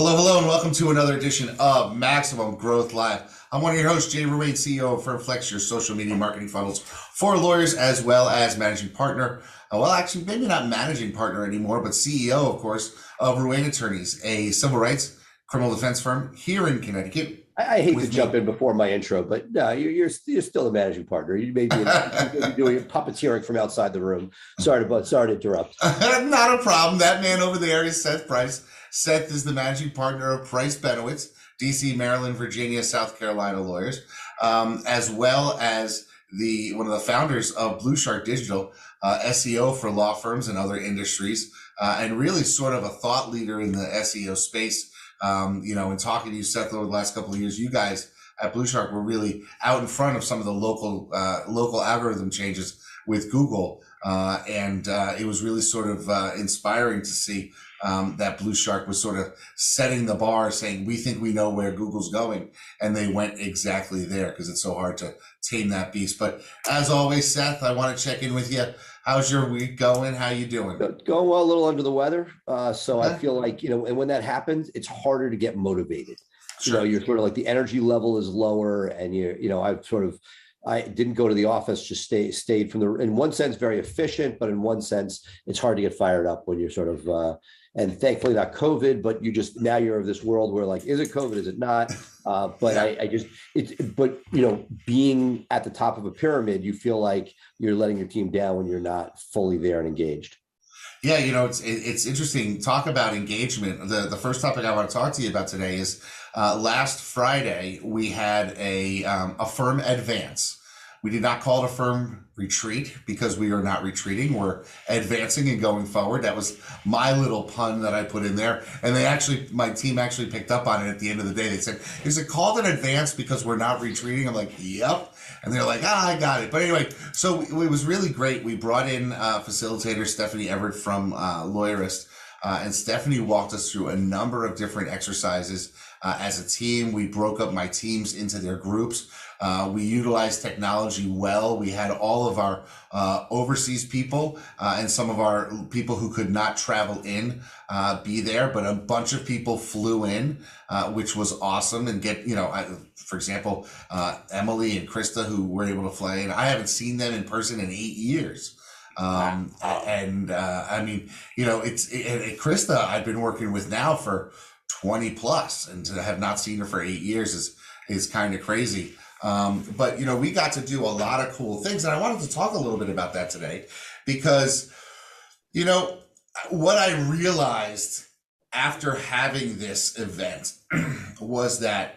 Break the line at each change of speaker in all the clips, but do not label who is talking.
Hello, hello, and welcome to another edition of Maximum Growth Live. I'm one of your hosts, Jay Ruane, CEO of Firmflex, your social media marketing funnels for lawyers, as well as managing partner. Well, actually, maybe not managing partner anymore, but CEO, of course, of Ruane Attorneys, a civil rights criminal defense firm here in Connecticut.
I hate to jump in before my intro, but no, you're still the managing partner. You may be doing puppeteering from outside the room. Sorry to interrupt.
Not a problem. That man over there is Seth Price. Seth is the managing partner of Price Benowitz, DC, Maryland, Virginia, South Carolina lawyers, as well as one of the founders of Blue Shark Digital, SEO for law firms and other industries, and really sort of a thought leader in the SEO space. In talking to you, Seth, over the last couple of years, you guys at Blue Shark were really out in front of some of the local algorithm changes with Google. And it was really sort of inspiring to see that Blue Shark was sort of setting the bar, saying, we think we know where Google's going. And they went exactly there because it's so hard to tame that beast. But as always, Seth, I want to check in with you. How's your week going? How you doing?
Going well, a little under the weather. So I feel like, and when that happens, it's harder to get motivated.
Sure.
You're sort of like the energy level is lower and I didn't go to the office, just stayed from in one sense, very efficient, but in one sense, it's hard to get fired up when you're sort of, and thankfully not COVID, but you're of this world where like, is it COVID? Is it not? But being at the top of a pyramid, you feel like you're letting your team down when you're not fully there and engaged.
Yeah, it's interesting. Talk about engagement. The first topic I want to talk to you about today is last Friday we had a firm advance. We did not call it a firm retreat because we are not retreating. We're advancing and going forward. That was my little pun that I put in there. And my team actually picked up on it at the end of the day. They said, is it called an advance because we're not retreating? I'm like, yep. And they're like, I got it. But anyway, so it was really great. We brought in facilitator Stephanie Everett from Lawyerist. And Stephanie walked us through a number of different exercises. As a team, we broke up my teams into their groups. We utilized technology well. We had all of our overseas people and some of our people who could not travel in be there, but a bunch of people flew in, which was awesome. And for example, Emily and Krista, who were able to fly in. I haven't seen them in person in 8 years. Krista, I've been working with now for 20 plus, and to have not seen her for 8 years is kind of crazy. But we got to do a lot of cool things, and I wanted to talk a little bit about that today because, what I realized after having this event was that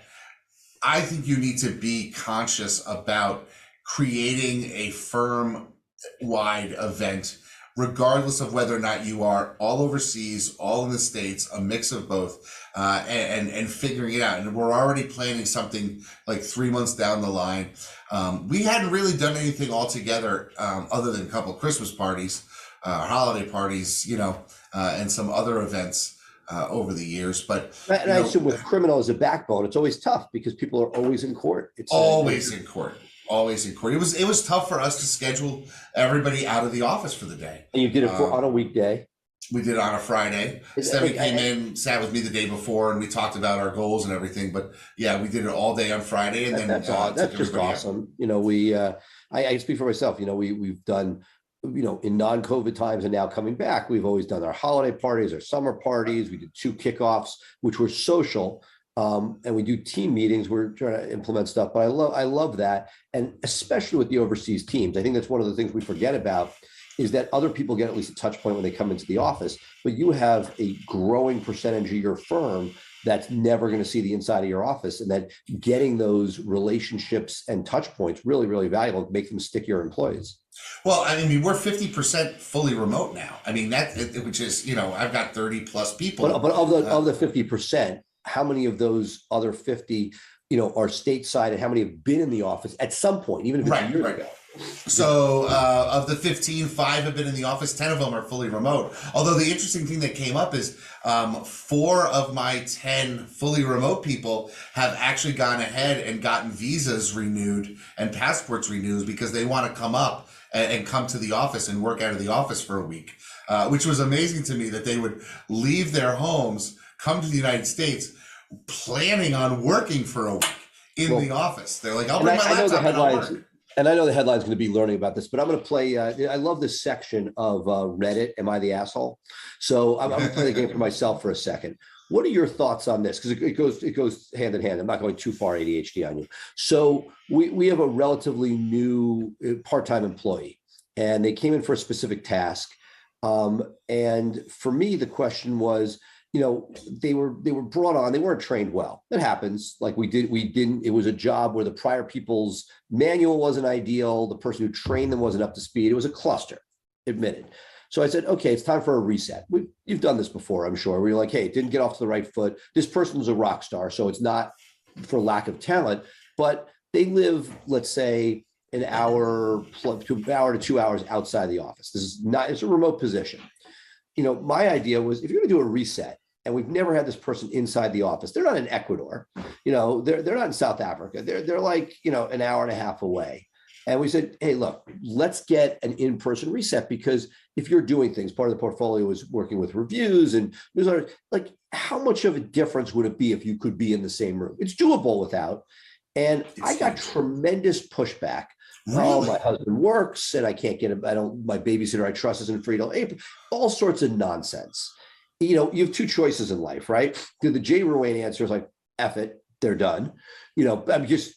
I think you need to be conscious about creating a firm-wide event, regardless of whether or not you are all overseas, all in the States, a mix of both, and figuring it out. And we're already planning something like 3 months down the line. We hadn't really done anything all together other than a couple of Christmas parties, holiday parties, and some other events over the years. But
I assume with criminal as a backbone, it's always tough because people are always in court. It's
always in court. Always in court. It was tough for us to schedule everybody out of the office for the day.
And you did it on a weekday.
We did it on a Friday. Stephanie came in, sat with me the day before, and we talked about our goals and everything. But yeah, we did it all day on Friday, and
that's just awesome. I speak for myself. We've done, in non-COVID times, and now coming back, we've always done our holiday parties, our summer parties. We did 2 kickoffs, which were social. And we do team meetings. We're trying to implement stuff, but I love that. And especially with the overseas teams, I think that's one of the things we forget about is that other people get at least a touch point when they come into the office, but you have a growing percentage of your firm that's never going to see the inside of your office, and that getting those relationships and touch points really, really valuable to make them stickier employees.
Well, we're 50% fully remote now. Which is, I've got 30 plus people.
But of the 50%, how many of those other 50, are stateside, and how many have been in the office at some point, even if it's years ago?
So of the 15, 5 have been in the office, 10 of them are fully remote. Although the interesting thing that came up is 4 of my 10 fully remote people have actually gone ahead and gotten visas renewed and passports renewed because they want to come up and come to the office and work out of the office for a week, which was amazing to me that they would leave their homes, come to the United States planning on working for a week in the office. They're like, I'll bring my laptop and I'll work.
And I know the headline's going to be learning about this, but I'm going to play. I love this section of Reddit. Am I the asshole? So I'm going to play the game for myself for a second. What are your thoughts on this? Because it goes hand in hand. I'm not going too far ADHD on you. So we have a relatively new part-time employee, and they came in for a specific task. And for me, the question was, they were brought on, they weren't trained well. That happens. Like it was a job where the prior people's manual wasn't ideal. The person who trained them wasn't up to speed. It was a cluster, admitted. So I said, okay, it's time for a reset. You've done this before, I'm sure, where you're like, hey, it didn't get off to the right foot. This person's a rock star, so it's not for lack of talent, but they live, let's say, an hour to 2 hours outside the office. It's a remote position. My idea was, if you're going to do a reset, and we've never had this person inside the office, they're not in Ecuador, they're not in South Africa. They're like, an hour and a half away. And we said, hey, look, let's get an in-person reset, because if you're doing things, part of the portfolio is working with reviews and newsletters, like how much of a difference would it be if you could be in the same room? It's doable without. And I got tremendous pushback. Really? Oh, my husband works and I can't get him. My babysitter I trust isn't free till April. All sorts of nonsense. You have two choices in life, right? The Jay Ruane answer is like, F it, they're done. I'm just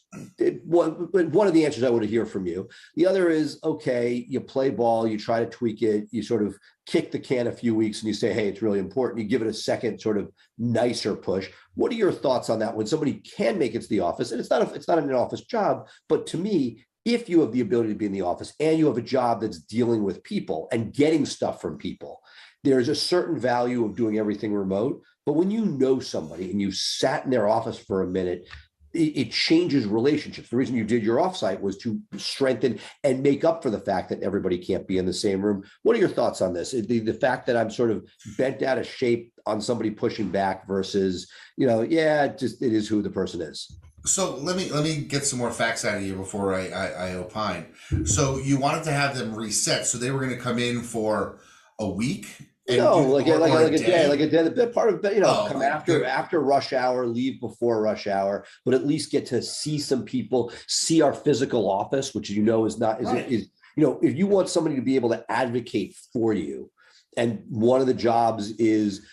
one of the answers I want to hear from you. The other is, okay, you play ball, you try to tweak it, you sort of kick the can a few weeks and you say, hey, it's really important. You give it a second sort of nicer push. What are your thoughts on that when somebody can make it to the office? And it's not an office job, but to me, if you have the ability to be in the office and you have a job that's dealing with people and getting stuff from people, there's a certain value of doing everything remote. But when you know somebody and you sat in their office for a minute, it changes relationships. The reason you did your offsite was to strengthen and make up for the fact that everybody can't be in the same room. What are your thoughts on this? The fact that I'm sort of bent out of shape on somebody pushing back versus, it is who the person is.
So let me get some more facts out of you before I opine. So you wanted to have them reset. So they were going to come in for a week.
No, like a day, part of, come after rush hour, leave before rush hour, but at least get to see some people, see our physical office, which is if you want somebody to be able to advocate for you, and one of the jobs is,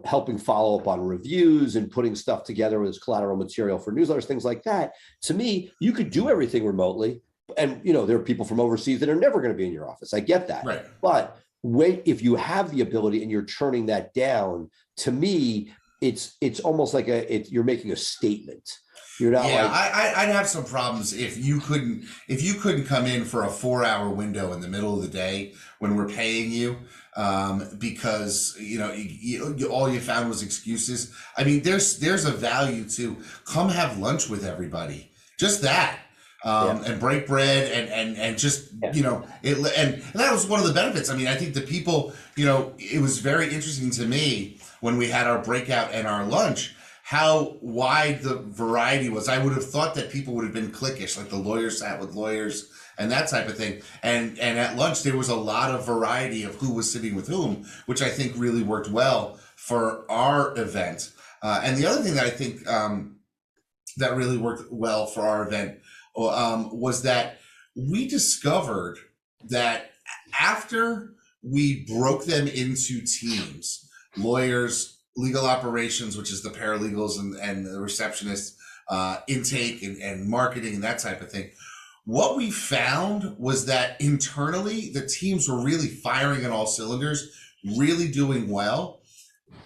helping follow up on reviews and putting stuff together with collateral material for newsletters, things like that. To me, you could do everything remotely. And, there are people from overseas that are never going to be in your office. I get that. Right. But if you have the ability and you're turning that down, to me, it's almost like you're making a statement. You're not. Yeah,
I'd have some problems if you couldn't come in for a 4-hour window in the middle of the day when we're paying you, because all you found was excuses. I mean, there's a value to come have lunch with everybody. Just that. And break bread and just, and that was one of the benefits. I mean, I think the people, it was very interesting to me when we had our breakout and our lunch, how wide the variety was. I would have thought that people would have been cliquish, like the lawyers sat with lawyers and that type of thing. And at lunch, there was a lot of variety of who was sitting with whom, which I think really worked well for our event. And the other thing that I think that really worked well for our event was that we discovered that after we broke them into teams, lawyers, legal operations, which is the paralegals and the receptionists, intake and marketing and that type of thing, what we found was that internally the teams were really firing on all cylinders, really doing well,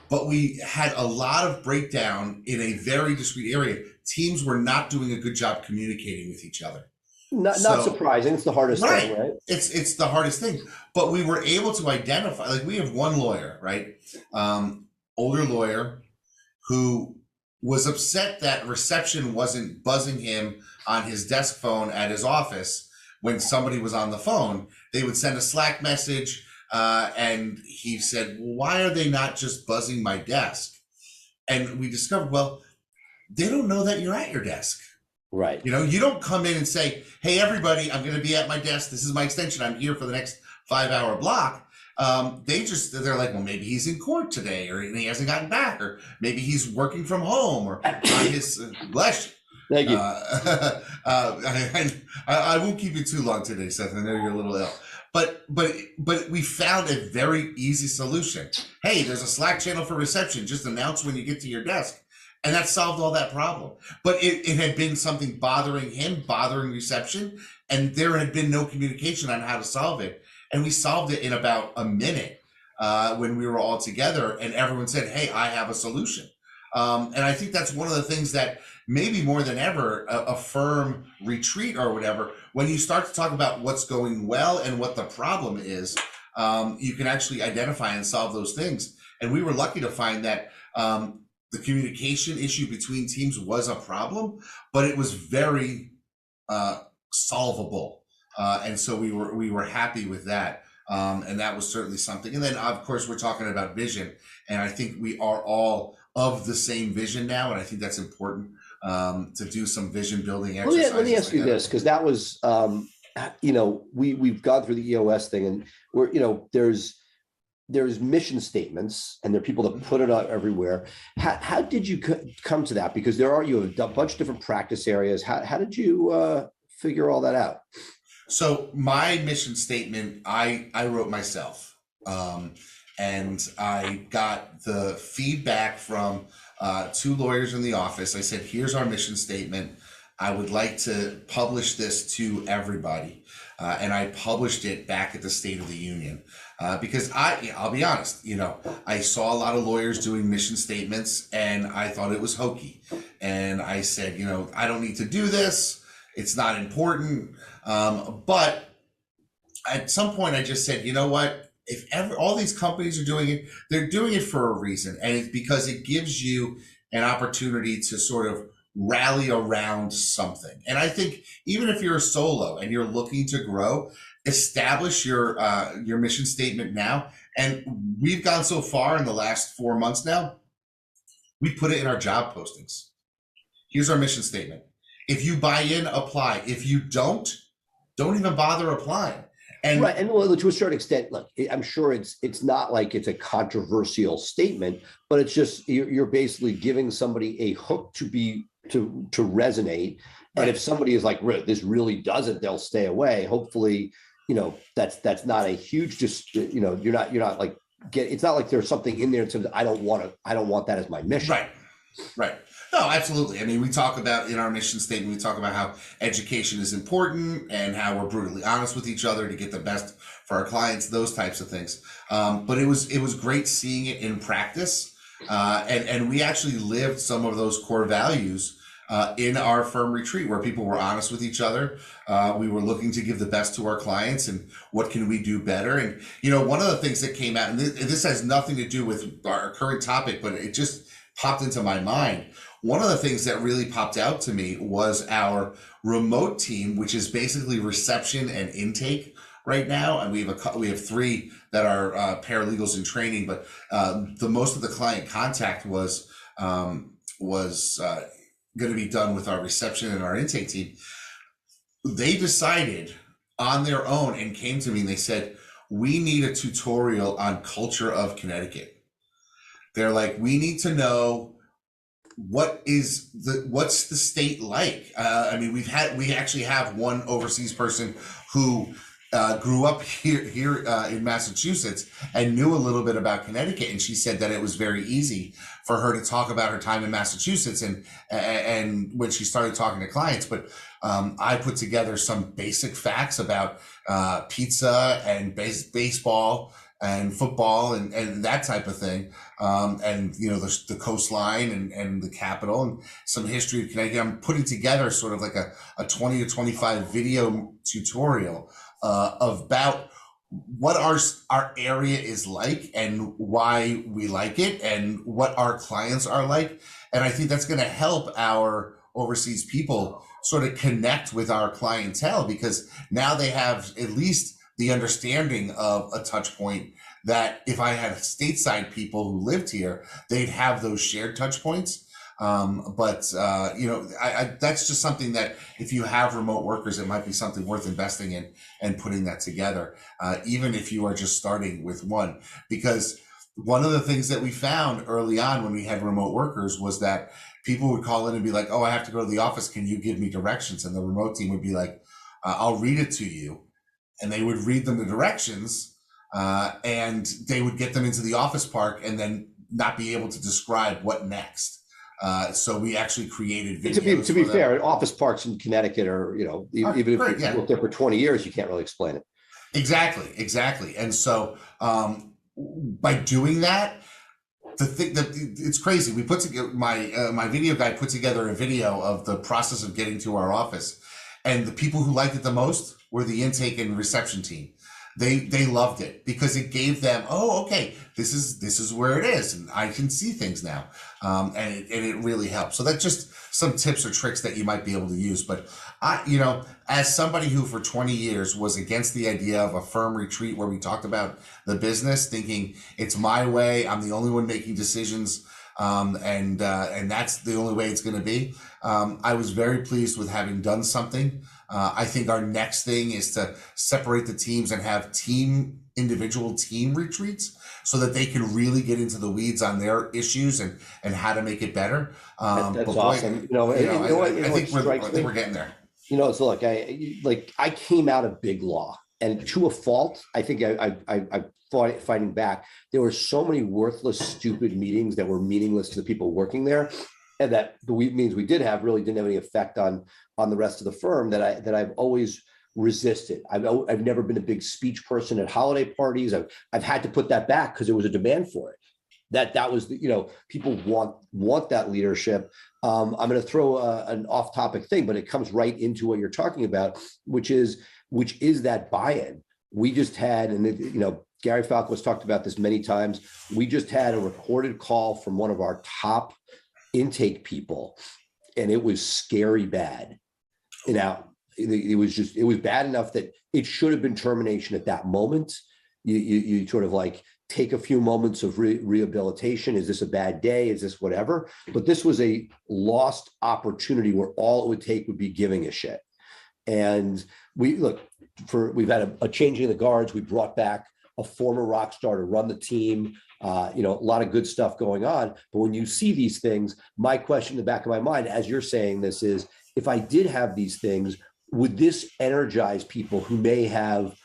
but we had a lot of breakdown in a very discrete area. Teams were not doing a good job communicating with each other.
Not surprising. It's the hardest thing, right?
It's the hardest thing. But we were able to identify, like we have one lawyer, right? Older lawyer who was upset that reception wasn't buzzing him on his desk phone at his office when somebody was on the phone. They would send a Slack message, and he said, well, why are they not just buzzing my desk? And we discovered, well, they don't know that you're at your desk.
Right.
You don't come in and say, hey, everybody, I'm going to be at my desk. This is my extension. I'm here for the next 5-hour block. they're like, well, maybe he's in court today, or he hasn't gotten back, or maybe he's working from home, or on his bless you.
Thank you.
I won't keep you too long today, Seth. I know you're a little ill, but we found a very easy solution. Hey, there's a Slack channel for reception. Just announce when you get to your desk, and that solved all that problem. But it had been something bothering him, bothering reception, and there had been no communication on how to solve it. And we solved it in about a minute when we were all together, and everyone said, "Hey, I have a solution." And I think that's one of the things that maybe more than ever, a firm retreat or whatever, when you start to talk about what's going well and what the problem is, you can actually identify and solve those things. And we were lucky to find that the communication issue between teams was a problem, but it was very solvable. And so we were happy with that. And that was certainly something. And then, of course, we're talking about vision. And I think we are all of the same vision now. And I think that's important to do some vision building exercises.
Let me ask you this, because that was, we've gone through the EOS thing, and we're, there's mission statements, and there are people that put it out everywhere. How did you come to that? Because you have a bunch of different practice areas. How did you figure all that out?
So my mission statement, I wrote myself, and I got the feedback from 2 lawyers in the office. I said, here's our mission statement. I would like to publish this to everybody. And I published it back at the State of the Union because I'll be honest, I saw a lot of lawyers doing mission statements, and I thought it was hokey. And I said, I don't need to do this. It's not important. But at some point I just said, you know what? If ever all these companies are doing it, they're doing it for a reason. And it's because it gives you an opportunity to sort of rally around something. And I think even if you're a solo and you're looking to grow, establish your mission statement now. And we've gone so far in the last 4 months now, we put it in our job postings. Here's our mission statement. If you buy in, apply. If you don't even bother applying. And
right, and well, to a certain extent, look, I'm sure it's not like it's a controversial statement, but it's just you're basically giving somebody a hook to resonate. And
right.
If somebody is like, this really doesn't, they'll stay away. Hopefully, that's not a huge you're not like it's not like there's something in there that says I don't want that as my mission.
Right. No, absolutely. I mean, we talk about in our mission statement, we talk about how education is important and how we're brutally honest with each other to get the best for our clients, those types of things. But it was great seeing it in practice. And we actually lived some of those core values in our firm retreat, where people were honest with each other. We were looking to give the best to our clients and what can we do better. And, one of the things that came out, and this has nothing to do with our current topic, but it just popped into my mind. One of the things that really popped out to me was our remote team, which is basically reception and intake right now. And we have 3 that are paralegals in training, but the most of the client contact was going to be done with our reception and our intake team. They decided on their own and came to me and they said, we need a tutorial on culture of Connecticut. They're like, we need to know what's the state like. I mean, we actually have one overseas person who grew up here in Massachusetts and knew a little bit about Connecticut, and she said that it was very easy for her to talk about her time in Massachusetts and when she started talking to clients. But I put together some basic facts about pizza and baseball and football and that type of thing, and the coastline and the capital and some history of Connecticut. I'm putting together sort of like a 20 to 25 video tutorial about what our area is like and why we like it and what our clients are like. And I think that's going to help our overseas people sort of connect with our clientele, because now they have at least the understanding of a touch point that if I had stateside people who lived here, they'd have those shared touch points. But that's just something that if you have remote workers, it might be something worth investing in and putting that together, even if you are just starting with one. Because one of the things that we found early on when we had remote workers was that people would call in and be like, oh, I have to go to the office. Can you give me directions? And the remote team would be like, I'll read it to you. And they would read them the directions, and they would get them into the office park and then not be able to describe what next. So we actually created videos.
To be fair, office parks in Connecticut are, even if you worked there for 20 years, you can't really explain it.
Exactly. And so by doing that, the thing that it's crazy. We put together my video guy put together a video of the process of getting to our office, and the people who liked it the most were the intake and reception team. They loved it because it gave them, oh, okay, this is where it is, and I can see things now, and it really helps. So that's just some tips or tricks that you might be able to use. But as somebody who for 20 years was against the idea of a firm retreat where we talked about the business, thinking it's my way, I'm the only one making decisions, and that's the only way it's going to be. I was very pleased with having done something. I think our next thing is to separate the teams and have individual team retreats so that they can really get into the weeds on their issues and how to make it better.
That's awesome.
I think we're getting there.
So look, I came out of big law, and to a fault, I think I fighting back. There were so many worthless, stupid meetings that were meaningless to the people working there, and that the meetings we did have really didn't have any effect on the rest of the firm. That I've always resisted. I've never been a big speech person at holiday parties. I've had to put that back because there was a demand for it. That was people want that leadership. I'm going to throw an off-topic thing, but it comes right into what you're talking about, which is that buy-in. We just had, and Gary Falco's talked about this many times. We just had a recorded call from one of our top intake people, and it was scary bad. It was bad enough that it should have been termination at that moment. You sort of like take a few moments of rehabilitation. Is this a bad day? Is this whatever? But this was a lost opportunity where all it would take would be giving a shit. And we've had a changing of the guards. We brought back a former rock star to run the team. A lot of good stuff going on. But when you see these things, my question in the back of my mind, as you're saying this, is if I did have these things, would this energize people who may have,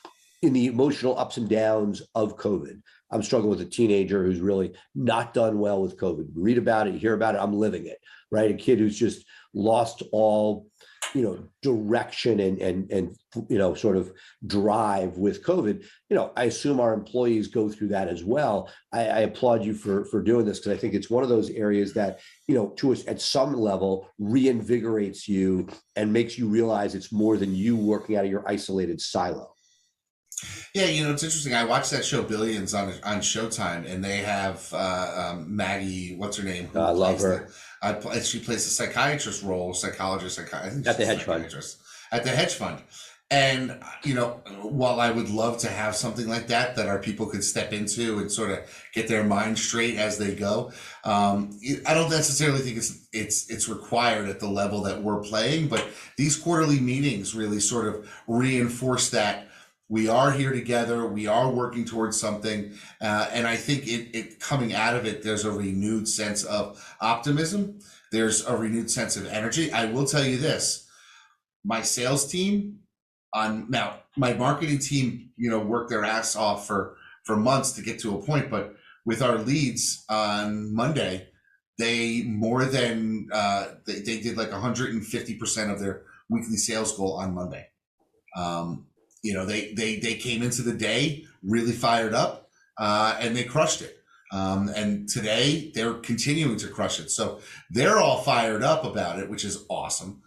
in the emotional ups and downs of COVID? I'm struggling with a teenager who's really not done well with COVID. Read about it, hear about it. I'm living it, right? A kid who's just lost all, direction and sort of drive with COVID. I assume our employees go through that as well. I applaud you for doing this, because I think it's one of those areas that, to us at some level reinvigorates you and makes you realize it's more than you working out of your isolated silo.
Yeah, it's interesting. I watched that show Billions on Showtime, and they have Maggie, what's her name?
I love her.
She plays the psychiatrist role, psychologist. I think
at the hedge fund.
At the hedge fund. And, while I would love to have something like that our people could step into and sort of get their mind straight as they go, I don't necessarily think it's required at the level that we're playing, but these quarterly meetings really sort of reinforce that we are here together, we are working towards something, and I think it coming out of it, there's a renewed sense of optimism, there's a renewed sense of energy. I will tell you this, my sales team, now my marketing team, worked their ass off for months to get to a point, but with our leads on Monday, they more than they did like 150% of their weekly sales goal on Monday. They came into the day really fired up, and they crushed it. And today they're continuing to crush it. So they're all fired up about it, which is awesome.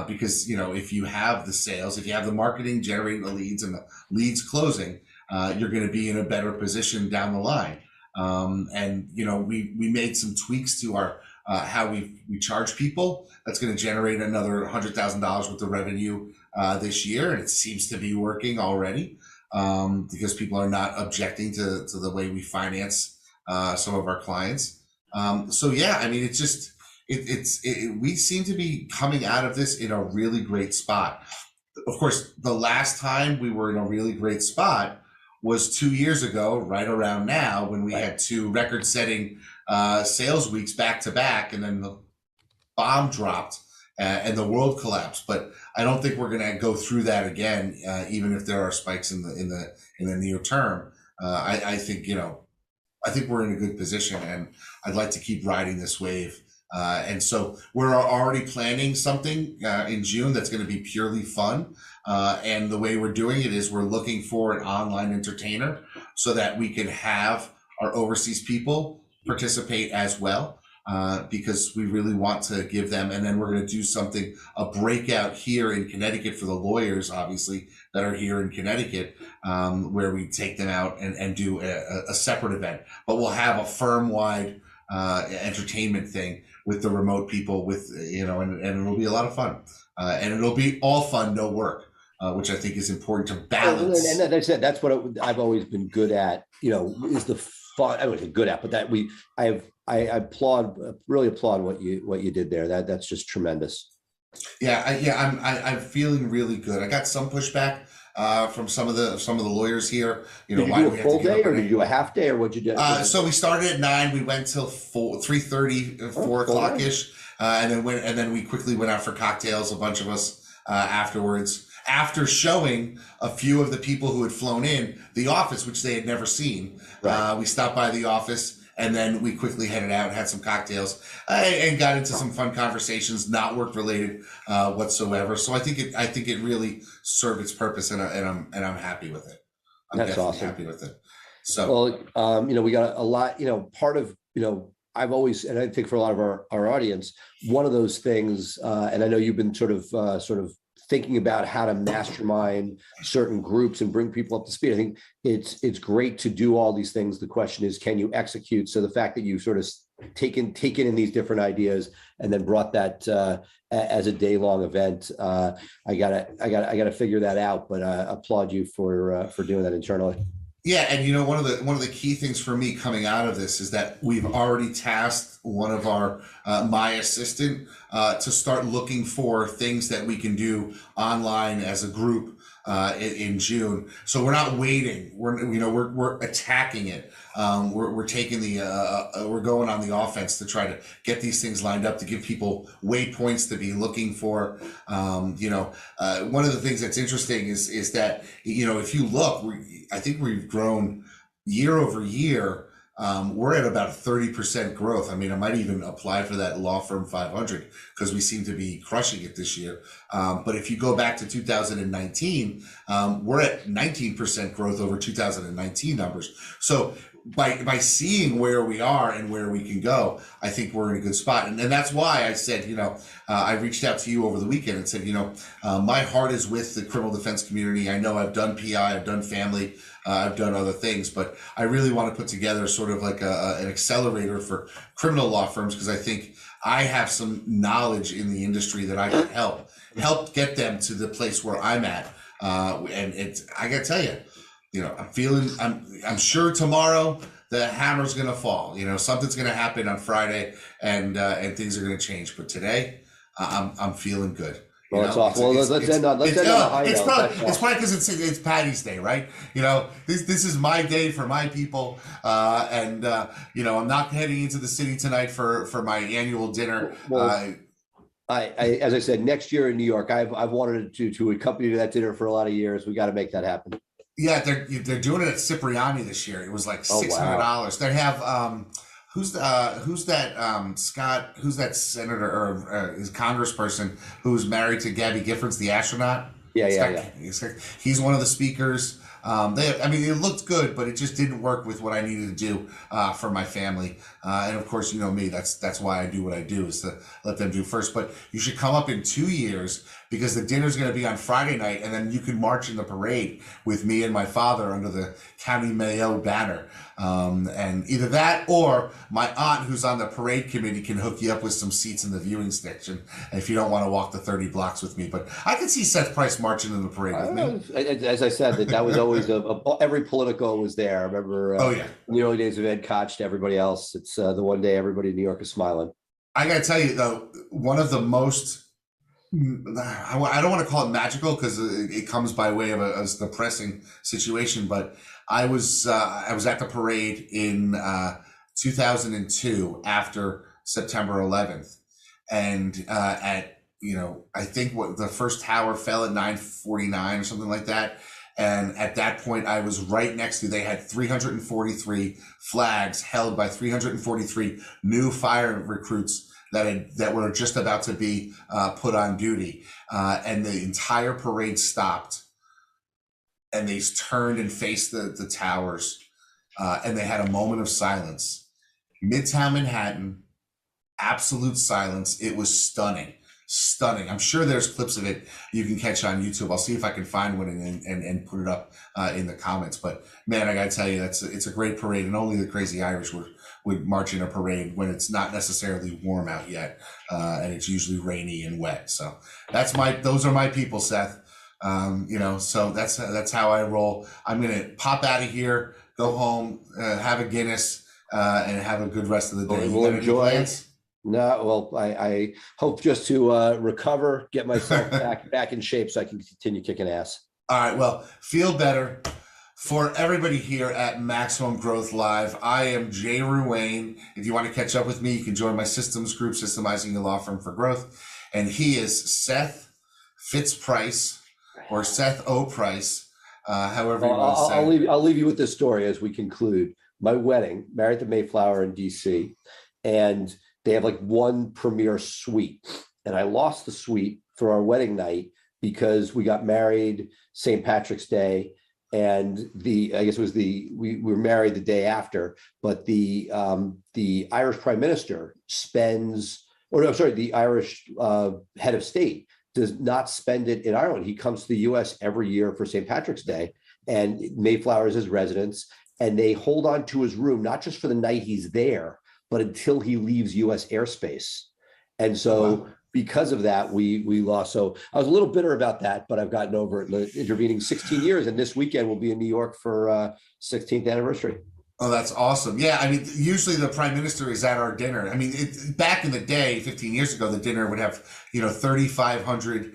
Because, if you have the sales, if you have the marketing generating the leads and the leads closing, you're going to be in a better position down the line. We made some tweaks to our how we charge people. That's going to generate another $100,000 worth of revenue this year, and it seems to be working already, because people are not objecting to the way we finance some of our clients. It's we seem to be coming out of this in a really great spot. Of course, the last time we were in a really great spot was 2 years ago, right around now, when we had two record-setting sales weeks back to back, and then the bomb dropped and the world collapsed. But I don't think we're going to go through that again, even if there are spikes in the near term. I think I think we're in a good position, and I'd like to keep riding this wave. And so we're already planning something in June that's going to be purely fun. And the way we're doing it is we're looking for an online entertainer so that we can have our overseas people participate as well, because we really want to give them. And then we're going to do something, a breakout here in Connecticut for the lawyers, obviously, that are here in Connecticut, where we take them out and do a separate event. But we'll have a firm-wide entertainment thing with the remote people, and it'll be a lot of fun, and it'll be all fun, no work, which I think is important to balance.
And as I said, that's what I've always been good at. Is the fun. I wasn't good at, but I really applaud what you did there. That's just tremendous.
I'm feeling really good. I got some pushback from some of the lawyers here.
Did you do a full day, or did you do a half day, or what'd you do?
So we started at 9. We went till 3:30, 4 o'clock ish, and then we quickly went out for cocktails. A bunch of us afterwards. After showing a few of the people who had flown in the office, which they had never seen, we stopped by the office. And then we quickly headed out, had some cocktails, and got into some fun conversations, not work related whatsoever. So I think it really served its purpose, and I'm happy with it.
That's awesome.
Happy with it. So
we got a lot. Part of I've always, and I think for a lot of our audience, one of those things, and I know you've been sort of thinking about how to mastermind certain groups and bring people up to speed. I think it's great to do all these things. The question is, can you execute? So the fact that you sort of taken in these different ideas and then brought that as a day-long event, I gotta figure that out. But applaud you for doing that internally.
Yeah, and one of the key things for me coming out of this is that we've already tasked one of our my assistant to start looking for things that we can do online as a group in June. So we're not waiting. We're attacking it. We're taking we're going on the offense to try to get these things lined up, to give people waypoints to be looking for. One of the things that's interesting is that if you look, I think we've grown year over year. We're at about 30% growth. I mean, I might even apply for that law firm 500 because we seem to be crushing it this year. But if you go back to 2019, we're at 19% growth over 2019 numbers. So by seeing where we are and where we can go, I think we're in a good spot. And that's why I said, I reached out to you over the weekend and said, my heart is with the criminal defense community. I know I've done PI, I've done family, I've done other things, but I really want to put together sort of like an accelerator for criminal law firms, because I think I have some knowledge in the industry that I can help get them to the place where I'm at. And I gotta tell you, I'm sure tomorrow the hammer's gonna fall. Something's gonna happen on Friday, and things are gonna change. But today, I'm feeling good.
Well, that's awesome. Well, let's end on a high note.
It's probably because it's Paddys Day, right? This is my day for my people, and I'm not heading into the city tonight for my annual dinner.
Well, as I said, next year in New York, I've wanted to accompany you to that dinner for a lot to make that happen.
Yeah, they're doing it at Cipriani this year. It was like $600. They have who's that Scott? Who's that senator or his congressperson who's married to Gabby Giffords, the astronaut?
Yeah.
He's one of the speakers. It looked good, but it just didn't work with what I needed to do for my family. And of course, me, that's why I do what I do, is to let them do first. But you should come up in 2 years, because the dinner's going to be on Friday night, and then you can march in the parade with me and my father under the County Mayo banner. And either that or my aunt, who's on the parade committee, can hook you up with some seats in the viewing section if you don't want to walk the 30 blocks with me. But I could see Seth Price marching in the parade with me.
As I said, that was always every Politico was there. I remember in the early days of Ed Koch to everybody else. It's the one day everybody in New York is smiling.
I gotta tell you though, one of the most, I don't want to call it magical because it comes by way of a depressing situation, but I was at the parade in 2002 after September 11th, and at I think what the first tower fell at 9:49 or something like that. And at that point, I was right next to. They had 343 flags held by 343 new fire recruits that were just about to be put on duty, and the entire parade stopped, and they turned and faced the towers, and they had a moment of silence. Midtown Manhattan, absolute silence. It was stunning. Stunning. I'm sure there's clips of it you can catch on YouTube. I'll see if I can find one and put it up in the comments. But man, I gotta tell you, it's a great parade, and only the crazy Irish would march in a parade when it's not necessarily warm out yet, and it's usually rainy and wet. So those are my people, Seth. So that's how I roll. I'm gonna pop out of here, go home, have a Guinness, and have a good rest of the day.
We'll enjoy. No, well, I hope just to recover, get myself back in shape so I can continue kicking ass.
All right, well, feel better. For everybody here at Maximum Growth Live, I am Jay Ruane. If you want to catch up with me, you can join my systems group, Systemizing Your Law Firm for Growth. And he is Seth Fitzprice, or Seth O. Price, however you want to say.
I'll leave you with this story as we conclude. My wedding, married to Mayflower in DC, and they have like one premier suite, and I lost the suite for our wedding night because we got married St. Patrick's Day, and I guess it was we were married the day after, but the Irish Prime Minister the Irish head of state does not spend it in Ireland. He comes to the US every year for St. Patrick's Day, and Mayflower is his residence, and they hold on to his room, not just for the night he's there, but until he leaves US airspace. And so because of that, we lost. So I was a little bitter about that, but I've gotten over it in the intervening 16 years. And this weekend we'll be in New York for 16th anniversary.
Oh, that's awesome. Yeah, I mean, usually the prime minister is at our dinner. I mean, back in the day, 15 years ago, the dinner would have, 3,500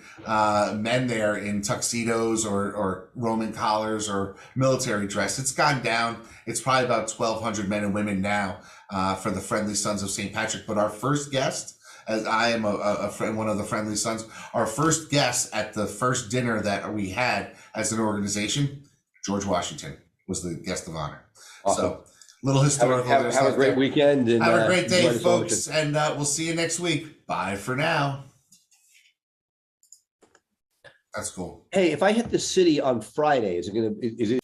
men there in tuxedos or Roman collars or military dress. It's gone down. It's probably about 1,200 men and women now for the Friendly Sons of St. Patrick. But our first guest, as I am a friend, one of the Friendly Sons, our first guest at the first dinner that we had as an organization, George Washington was the guest of honor. Awesome. So, little historical.
Have a great weekend. And,
have a great day, folks. And we'll see you next week. Bye for now. That's cool.
Hey, if I hit the city on Friday, is it?